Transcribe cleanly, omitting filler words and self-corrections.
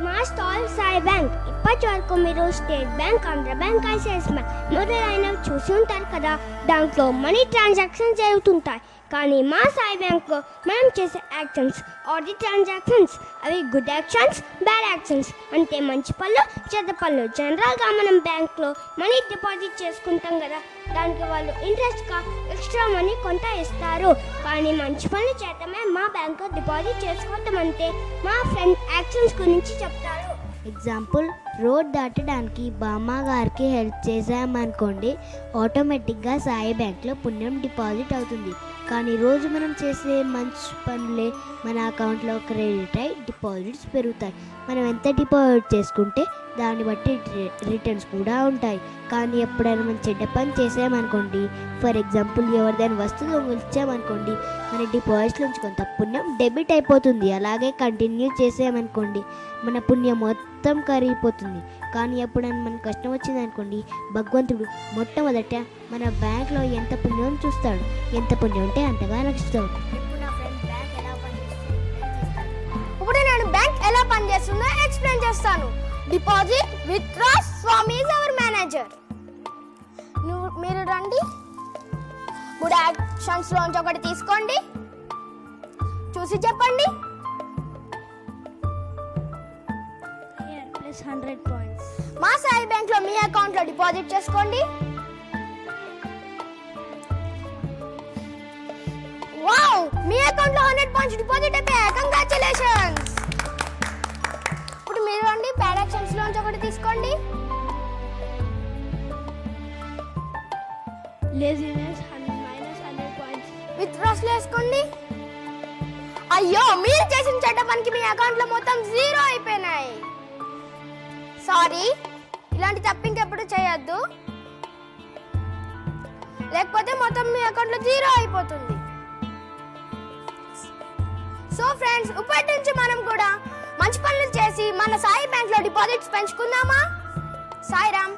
మా stall Sai bank. ఇప్పటి వరకు మీరు state bank, Andhra bank, ICICI bank మొదలైనవి చూసి ఉంటారు కదా. దాంట్లో మనీ ట్రాన్సాక్షన్ జరుగుతుంటాయి. కానీ మా సాయి బ్యాంక్లో మనం చేసే యాక్షన్స్ ఆర్ ది ట్రాన్సాక్షన్స్, అవి గుడ్ యాక్షన్స్, బ్యాడ్ యాక్షన్స్. అంటే మంచి పనులు, చెడ్డ పనులు. జనరల్గా మనం బ్యాంక్లో మనీ డిపాజిట్ చేసుకుంటాం కదా, దానికి వాళ్ళు ఇంట్రెస్ట్గా ఎక్స్ట్రా మనీ కొంత ఇస్తారు. కానీ మంచి పనులు చేయటమే మా బ్యాంక్లో డిపాజిట్ చేసుకోవటం అంటే మా ఫ్రెండ్ యాక్షన్స్ గురించి చెప్తారు. ఎగ్జాంపుల్, రోడ్ దాటడానికి బామ్మ గారికి హెల్ప్ చేసామనుకోండి, ఆటోమేటిక్గా సాయి బ్యాంక్లో పుణ్యం డిపాజిట్ అవుతుంది. కానీ రోజు మనం చేసే మంచి పనులే మన అకౌంట్లో క్రెడిట్ అయి డిపాజిట్స్ పెరుగుతాయి. మనం ఎంత డిపాజిట్ చేసుకుంటే దాన్ని బట్టి రిటర్న్స్ కూడా ఉంటాయి. కానీ ఎప్పుడైనా మనం చెడ్డ పని చేసామనుకోండి, ఫర్ ఎగ్జాంపుల్ ఎవరిదైనా వస్తువు ఇచ్చామనుకోండి, మన డిపాజిట్ నుంచి కొంత పుణ్యం డెబిట్ అయిపోతుంది. అలాగే కంటిన్యూ చేసామనుకోండి, మన పుణ్యం మొత్తం కరిగిపోతుంది. కానీ ఎప్పుడైనా మనకు కష్టం వచ్చిందనుకోండి, భగవంతుడు మొట్టమొదట మన బ్యాంక్లో ఎంత పుణ్యం చూస్తాడు. ఎంత పుణ్యం ఉంటే అంతగా నడుస్తాడు. ఇప్పుడు నేను బ్యాంక్ ఎలా పనిచేస్తుందో ఎక్స్ప్లెయిన్ చేస్తాను. Deposit, withdraw, Swami is our manager. మీరు రండి. గుడ్ యాక్షన్స్ లోంచి ఒకటి తీసుకోండి, చూసి చెప్పండి. 100 points. మా సాయి బ్యాంక్ లో మీ అకౌంట్ లో డిపాజిట్ చేసుకోండి. వావ్, మీ అకౌంట్ లో 100 points డిపాజిట్ అయిపోయాయి. కంగ్రాచులేషన్స్. ఇప్పుడు మీరు రండి, బ్యాడ్ యాక్షన్స్ లోంచి ఒకటి తీసుకోండి. Laziness -100 points. విత్డ్రాస్ వేసుకోండి. అయ్యో, మీరు చేసిన చెడ్డ పనికి మీ అకౌంట్ లో మొత్తం 0 అయిపోయినాయి. సారీ, ఇలాంటి తప్పు ఇంకెప్పుడు చేయొద్దు, లేకపోతే మొత్తం మీ అకౌంట్ లో 0 అయిపోతుంది. సో ఫ్రెండ్స్, ఇప్పటి నుంచి మనం కూడా మంచి పనులు చేసి మన సాయి బ్యాంక్ లో డిపాజిట్స్ పెంచుకుందామా? సాయిరామ్.